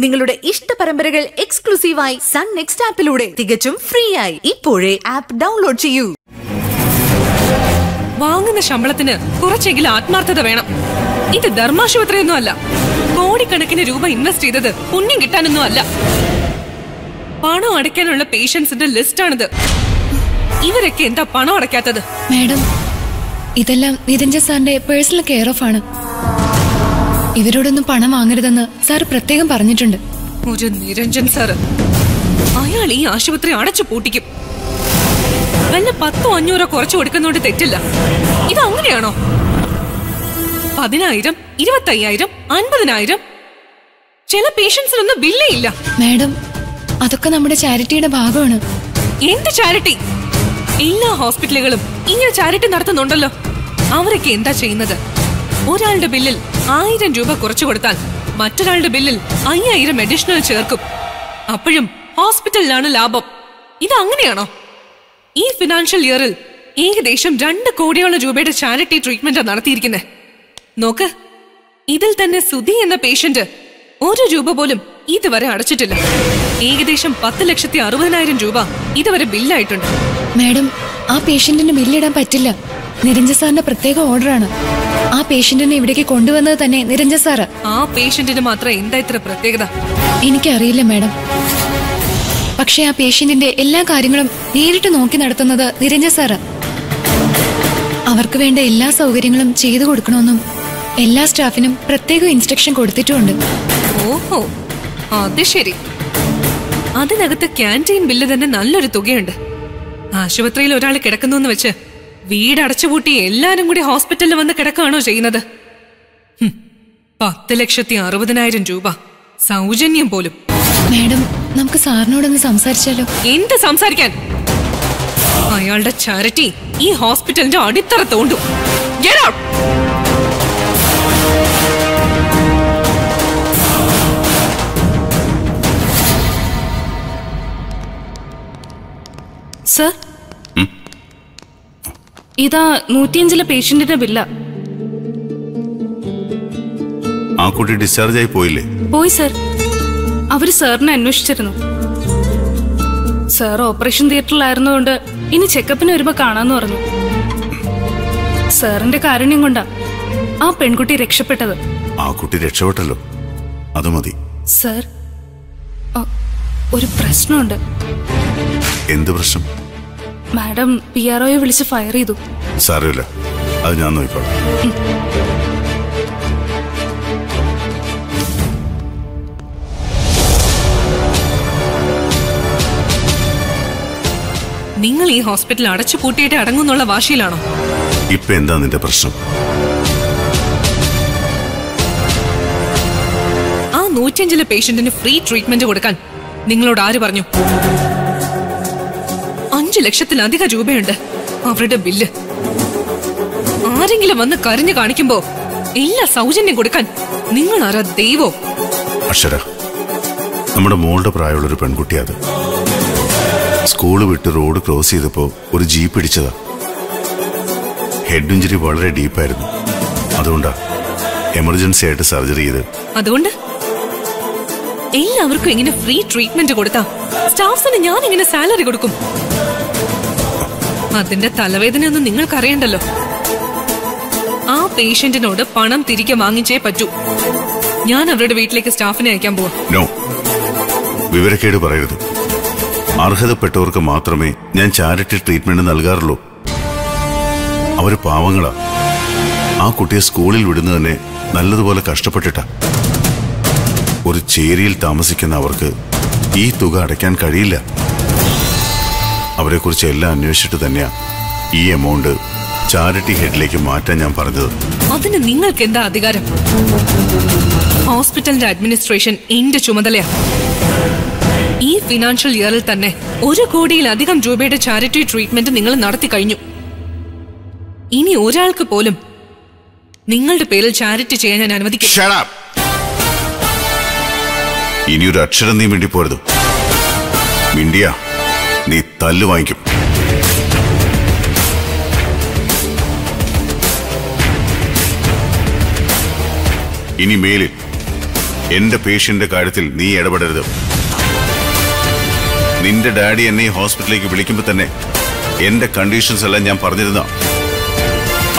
നിങ്ങളുടെ ഇഷ്ട പരമ്പരകൾ എക്സ്ക്ലൂസീവായി സൺ നെക്സ്റ്റ് ആപ്പിലൂടെ തികച്ചും ഫ്രീ ആയി. ഇപ്പോഴേ ആപ്പ് ഡൗൺലോഡ് ചെയ്യൂ. വാങ്ങുന്ന ശമ്പളത്തിന് കുറച്ചെങ്കിലും ആത്മാർത്ഥത വേണം. ഇത് ധർമാശുപത്രിയൊന്നും അല്ല. കോടിക്കണക്കിന് രൂപ ഇൻവെസ്റ്റ് ചെയ്തത് പുണ്യം കിട്ടാനൊന്നും അല്ല. പണം അടയ്ക്കാനുള്ള പേഷ്യൻസിന്റെ ലിസ്റ്റാണിത്. ഇവരൊക്കെ എന്താ പണം അടയ്ക്കാത്തത്? മാഡം, ഇതെല്ലാം നിരഞ്ജൻ സാറിന്റെ പേഴ്സണൽ കെയർ ഓഫ് ആണ്. ഇവരോടൊന്നും പണം വാങ്ങരുതെന്ന് സാർ പ്രത്യേകം പറഞ്ഞിട്ടുണ്ട്. ഒരു നിരഞ്ജൻ സാറ്, അയാൾ ഈ ആശുപത്രി അടച്ചു പൂട്ടിക്കും. വല്ല 10-500 കുറച്ചു കൊടുക്കുന്നോണ്ട് തെറ്റില്ല. ഇത് അങ്ങനെയാണോ? 10,000, 25,000, 50,000 ചില പേഷ്യൻസിനൊന്നും ബില്ലേ ഇല്ല. മാഡം, അതൊക്കെ നമ്മുടെ ചാരിറ്റിയുടെ ഭാഗമാണ്. എന്ത് ചാരിറ്റി? എല്ലാ ഹോസ്പിറ്റലുകളും ഇങ്ങനെ ചാരിറ്റി നടത്തുന്നുണ്ടല്ലോ. അവരൊക്കെ എന്താ ചെയ്യുന്നത്? ഒരാളുടെ ബില്ലിൽ 1000 രൂപ കുറച്ചു കൊടുത്താൽ മറ്റൊരാളുടെ ബില്ലിൽ 5000 അഡീഷണൽ ചേർക്കും. അപ്പോഴും ഹോസ്പിറ്റലിലാണ് ലാഭം. ഇത് അങ്ങനെയാണോ? ഈ ഫിനാൻഷ്യൽ ഇയറിൽ ഏകദേശം 2 കോടിയോളം രൂപയുടെ ചാരിറ്റി ട്രീറ്റ്മെന്റ് നടത്തിയിരിക്കുന്നത്. നോക്ക്, ഇതിൽ തന്നെ സുധി എന്ന പേഷ്യന്റ് 1 രൂപ പോലും ഇതുവരെ അടച്ചിട്ടില്ല. ഏകദേശം 10,60,000 രൂപ ഇതുവരെ ബില്ലായിട്ടുണ്ട്. മാഡം, ആ പേഷ്യന്റിന് ബില്ലിടാൻ പറ്റില്ല. നിരഞ്ജൻ സാറിന്റെ പ്രത്യേക ഓർഡറാണ്. ആ പേഷ്യന്റിനെ ഇവിടേക്ക് കൊണ്ടുവന്നത് തന്നെ നിരഞ്ജൻ സാറ്. ആ പേഷ്യന്റിന് മാത്രം എന്താ ഇത്ര പ്രത്യേകത? എനിക്കറിയില്ല മാഡം. പക്ഷെ ആ പേഷ്യന്റിന്റെ എല്ലാ കാര്യങ്ങളും നേരിട്ട് നോക്കി നടത്തുന്നത് നിരഞ്ജൻ സാറ്. അവർക്ക് വേണ്ട എല്ലാ സൗകര്യങ്ങളും ചെയ്തു കൊടുക്കണമെന്നും എല്ലാ സ്റ്റാഫിനും പ്രത്യേക ഇൻസ്ട്രക്ഷൻ കൊടുത്തിട്ടുമുണ്ട്. ഓഹോ, അത് ശരി. അതിനകത്ത് ക്യാൻറ്റീൻ ബില്ല് തന്നെ നല്ലൊരു തുകയുണ്ട്. ആശുപത്രിയിൽ ഒരാൾ കിടക്കുന്നു വെച്ച് വീട് അടച്ചുപൂട്ടി എല്ലാരും കൂടി ഹോസ്പിറ്റലിൽ വന്ന് കിടക്കുകയാണോ ചെയ്യുന്നത്? 10,60,000 രൂപ സൗജന്യം പോലും. മാഡം, നമുക്ക് സാറിനോടൊന്ന് സംസാരിച്ചാലോ? എന്ത് സംസാരിക്കാൻ? അയാളുടെ ചാരിറ്റി ഈ ഹോസ്പിറ്റലിന്റെ അടിത്തറ തോണ്ടും. Get out! സർ, ഇതാ 105 പേഷ്യന്റിന്റെ ബില്ല. ആ കുട്ടി ഡിസ്ചാർജ് ആയി പോയില്ലേ? പോയി സർ. അവര് സാറിനെ അന്വേഷിച്ചിരുന്നു. സാർ ഓപ്പറേഷൻ തിയേറ്ററിലായിരുന്നുകൊണ്ട് ഇനി ചെക്കപ്പിന് വരുമ്പോ കാണാന്ന് പറഞ്ഞു. സാറിന്റെ കാരുണ്യം കൊണ്ടാ ആ പെൺകുട്ടി രക്ഷപ്പെട്ടത്. ആ കുട്ടി രക്ഷപ്പെട്ടല്ലോ, അത് മതി. സർ, ഒരു പ്രശ്നമുണ്ട്. എന്ത് പ്രശ്നം? മാഡം PROയെ വിളിച്ച് ഫയർ ചെയ്തു. സാരമില്ല, അത് ഞാൻ നോക്കിക്കോളാം. നിങ്ങൾ ഈ ഹോസ്പിറ്റൽ അടച്ചു പൂട്ടിയിട്ട് അടങ്ങുന്നുള്ള വാശിയിലാണോ? ഇപ്പൊ എന്താ നിന്റെ പ്രശ്നം? ആ 105 പേഷ്യന്റിന് ഫ്രീ ട്രീറ്റ്മെന്റ് കൊടുക്കാൻ നിങ്ങളോട് ആര് പറഞ്ഞു? 5 ലക്ഷത്തിലധികം രൂപയുണ്ട് അവരുടെ ബില്ല്. ആരെങ്കിലും വന്ന് കരഞ്ഞു കാണിക്കുമ്പോ എല്ലാ സൗജന്യം കൊടുക്കാൻ നിങ്ങൾ ആരാ ദൈവോ? അക്ഷര, നമ്മുടെ മോളുടെ പ്രായമുള്ളൊരു പെൺകുട്ടി. അത് സ്കൂള് വിട്ട് റോഡ് ക്രോസ് ചെയ്തപ്പോ ഒരു ജീപ്പ് ഇടിച്ചതാ. ഹെഡ് ഇഞ്ചുറി വളരെ ഡീപ്പായിരുന്നു. അതുകൊണ്ടാ എമർജൻസി ആയിട്ട് സർജറി ചെയ്ത്. അതുകൊണ്ട് എല്ലാവർക്കും ഇങ്ങനെ ഫ്രീ ട്രീറ്റ്മെന്റ് കൊടുത്താ സ്റ്റാഫിന് ഞാൻ ഇങ്ങനെ സാലറി കൊടുക്കും? അതിന്റെ തലവേദനയൊന്നും നിങ്ങൾക്കറിയണ്ടല്ലോ. ആ പേഷ്യന്റിനോട് പണം തിരികെ വാങ്ങിച്ചേ പറ്റൂ. ഞാൻ അവരുടെ വീട്ടിലേക്ക് സ്റ്റാഫിനെ അയക്കാൻ പോവാ. നോ, വിവരക്കേട് പറയരുത്. അർഹതപ്പെട്ടവർക്ക് മാത്രമേ ഞാൻ ചാരിറ്റി ട്രീറ്റ്മെന്റ് നൽകാറുള്ളൂ. അവര് പാവങ്ങളാ. ആ കുട്ടിയെ സ്കൂളിൽ വിടുന്നത് തന്നെ നല്ലതുപോലെ കഷ്ടപ്പെട്ടിട്ടാ. ഒരു ചേരിയിൽ താമസിക്കുന്ന അവർക്ക് ഈ തുക അടയ്ക്കാൻ കഴിയില്ല. അവരെക്കുറിച്ച് എല്ലാം അന്വേഷിച്ചിട്ട് തന്നെയാ ഈ എമൗണ്ട് ചാരിറ്റി ഹെഡിലേക്ക് മാറ്റാൻ ഞാൻ പറഞ്ഞത്. അതിന് നിങ്ങൾക്ക് എന്താ അധികാരം? ഹോസ്പിറ്റലിന്റെ അഡ്മിനിസ്ട്രേഷൻ എന്റെ ചുമതലയാ. ഈ ഫിനാൻഷ്യൽ ഇയറിൽ തന്നെ 1 കോടിയിലധികം രൂപയുടെ ചാരിറ്റി ട്രീറ്റ്മെന്റ് നിങ്ങൾ നടത്തി കഴിഞ്ഞു. ഇനി ഒരാൾക്ക് പോലും നിങ്ങളുടെ പേരിൽ ചാരിറ്റി ചെയ്യാൻ ഞാൻ അനുവദിക്കില്ല. ഇനിയൊരു അക്ഷരം നീ മിണ്ടി പോരുത്. മിണ്ടിയ നീ തല്ലു വാങ്ങിക്കും. ഇനി മേലിൽ എന്റെ പേഷ്യന്റെ കാര്യത്തിൽ നീ ഇടപെടരുത്. നിന്റെ ഡാഡി എന്നെ ഹോസ്പിറ്റലിലേക്ക് വിളിക്കുമ്പോൾ തന്നെ എന്റെ കണ്ടീഷൻസ് എല്ലാം ഞാൻ പറഞ്ഞിരുന്ന,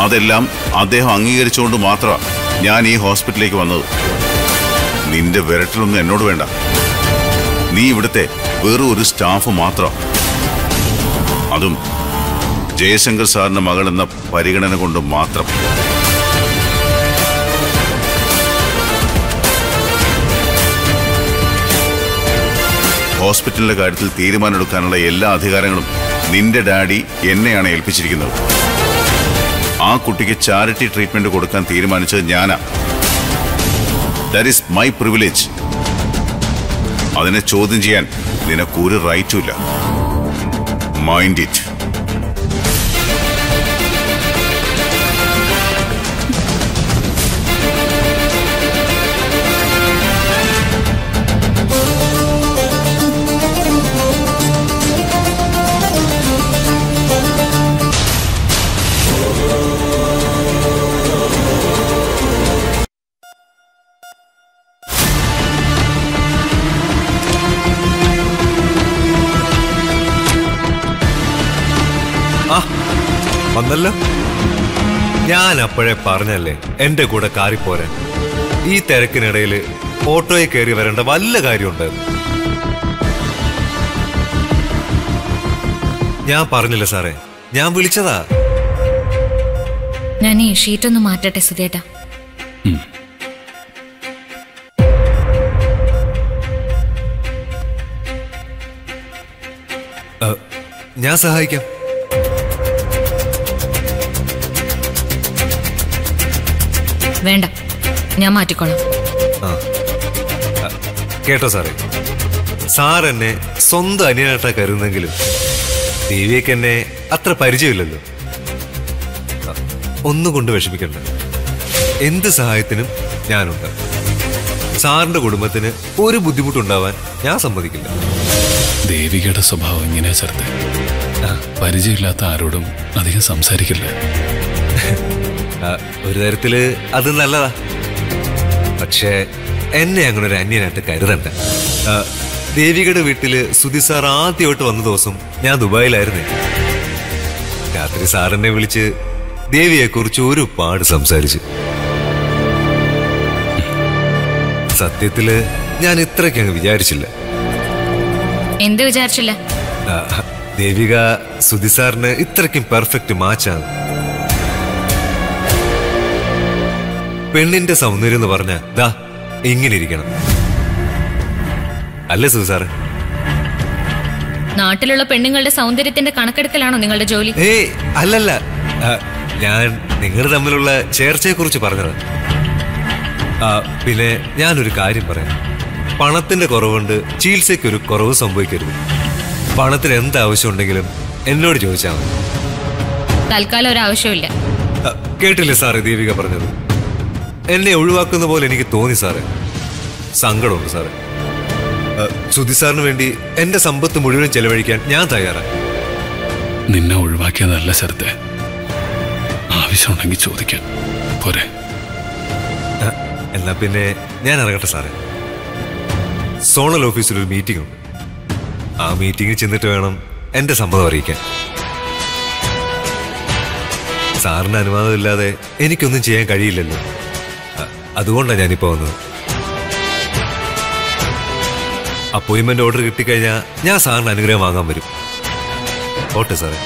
അതെല്ലാം അദ്ദേഹം അംഗീകരിച്ചുകൊണ്ട് മാത്രമാണ് ഞാൻ ഈ ഹോസ്പിറ്റലിലേക്ക് വന്നത്. നിന്റെ വിരട്ടിലൊന്നും എന്നോട് വേണ്ട. നീ ഇവിടുത്തെ വെറും ഒരു സ്റ്റാഫ് മാത്രം, അതും ജയശങ്കർ സാറിന്റെ മകൾ എന്ന പരിഗണന കൊണ്ട് മാത്രം. ഹോസ്പിറ്റലിന്റെ കാര്യത്തിൽ തീരുമാനമെടുക്കാനുള്ള എല്ലാ അധികാരങ്ങളും നിന്റെ ഡാഡി എന്നെയാണ് ഏൽപ്പിച്ചിരിക്കുന്നത്. ആ കുട്ടിക്ക് ചാരിറ്റി ട്രീറ്റ്മെന്റ് കൊടുക്കാൻ തീരുമാനിച്ചത് ഞാനാ. That is my privilege. അതിനെ ചോദ്യം ചെയ്യാൻ നിനക്കൊരു റൈറ്റും ഇല്ല. Mind it. വന്നല്ലോ. ഞാൻ അപ്പോഴേ പറഞ്ഞല്ലേ എന്റെ കൂടെ കാറിപ്പോരാൻ. ഈ തിരക്കിനിടയിൽ ഓട്ടോയിൽ കയറി വരേണ്ട വല്ല കാര്യമുണ്ടായിരുന്നു. ഞാൻ പറഞ്ഞില്ല സാറേ, ഞാൻ വിളിച്ചതാ. ഞാൻ ഈ ഷീറ്റൊന്ന് മാറ്റട്ടെ സുധേട്ടാ. ഞാൻ സഹായിക്കാം. വേണ്ട, ഞാൻ മാറ്റിക്കോളാം. കേട്ടോ സാറേ, സാർ എന്നെ സ്വന്തം അനിയനായിട്ടാ കരുതുന്നെങ്കിലും ദേവിയൊക്കെ എന്നെ അത്ര പരിചയമില്ലല്ലോ. ഒന്നും കൊണ്ട് വിഷമിക്കണ്ട. എന്ത് സഹായത്തിനും ഞാനുണ്ട്. സാറിന്റെ കുടുംബത്തിന് ഒരു ബുദ്ധിമുട്ടുണ്ടാവാൻ ഞാൻ സമ്മതിക്കില്ല. ദേവികയുടെ സ്വഭാവം ഇങ്ങനെയാ ചേർത്ത്. പരിചയമില്ലാത്ത ആരോടും അധികം സംസാരിക്കില്ല. ഒരു തരത്തില് അത് നല്ലതാ. പക്ഷേ എന്നെ അങ്ങനെ ഒരു അന്യനായിട്ട് കരുതണ്ട. ദേവികയുടെ വീട്ടില് സുധി സാർ ആദ്യമായിട്ട് വന്ന ദിവസം ഞാൻ ദുബായിലായിരുന്നേ. രാത്രി സാറിനെ വിളിച്ച് ദേവിയെക്കുറിച്ച് ഒരുപാട് സംസാരിച്ചു. സത്യത്തില് ഞാൻ ഇത്രയ്ക്ക് അങ്ങ് വിചാരിച്ചില്ല. എന്ത് വിചാരിച്ചില്ല? ദേവിക സുധി സാറിന് ഇത്രയ്ക്കും പെർഫെക്റ്റ് മാച്ചാണ്. പെണ്ണിന്റെ സൗന്ദര്യം എന്ന് പറഞ്ഞ ദാ ഇങ്ങനെ ഇരിക്കണം, അല്ലേ സുധി സാറ്? നാട്ടിലുള്ള പെണ്ണുങ്ങളുടെ സൗന്ദര്യത്തിന്റെ കണക്കെടുക്കലാണോ നിങ്ങളുടെ ജോലി? അല്ലല്ല, ഞാൻ നിങ്ങൾ തമ്മിലുള്ള ചേർച്ചയെ കുറിച്ച് പറഞ്ഞത്. പിന്നെ ഞാനൊരു കാര്യം പറയാം. പണത്തിന്റെ കുറവുകൊണ്ട് ചികിത്സയ്ക്കൊരു കുറവ് സംഭവിക്കരുത്. പണത്തിന് എന്ത് ആവശ്യമുണ്ടെങ്കിലും എന്നോട് ചോദിച്ചാൽ മതി. തൽക്കാലം ഒരു ആവശ്യമില്ല. കേട്ടില്ലേ സാറേ ദേവിക പറഞ്ഞത്? എന്നെ ഒഴിവാക്കുന്ന പോലെ എനിക്ക് തോന്നി സാറേ. സങ്കടമുണ്ട് സാറേ. സുധി സാറിന് വേണ്ടി എന്റെ സമ്പത്ത് മുഴുവൻ ചെലവഴിക്കാൻ ഞാൻ തയ്യാറാണ്. നിന്നെ ഒഴിവാക്കിയതല്ല ശരത്തെ, ആവശ്യമുണ്ടെങ്കിൽ ചോദിക്കാൻ പോരെ. എന്നാ പിന്നെ ഞാൻ ഇറങ്ങട്ടെ സാറേ. സോണൽ ഓഫീസിൽ ഒരു മീറ്റിംഗ് ഉണ്ട്. ആ മീറ്റിംഗിൽ ചെന്നിട്ട് വേണം എന്റെ സമ്മതം അറിയിക്കാൻ. സാറിന് അനുവാദമില്ലാതെ എനിക്കൊന്നും ചെയ്യാൻ കഴിയില്ലല്ലോ. അതുകൊണ്ടാണ് ഞാനിപ്പോ വന്നത്. അപ്പോയിന്റ്മെന്റ് ഓർഡർ കിട്ടിക്കഴിഞ്ഞാൽ ഞാൻ സാറിന് അനുഗ്രഹം വാങ്ങാൻ വരും. ഓട്ടെ സാറേ.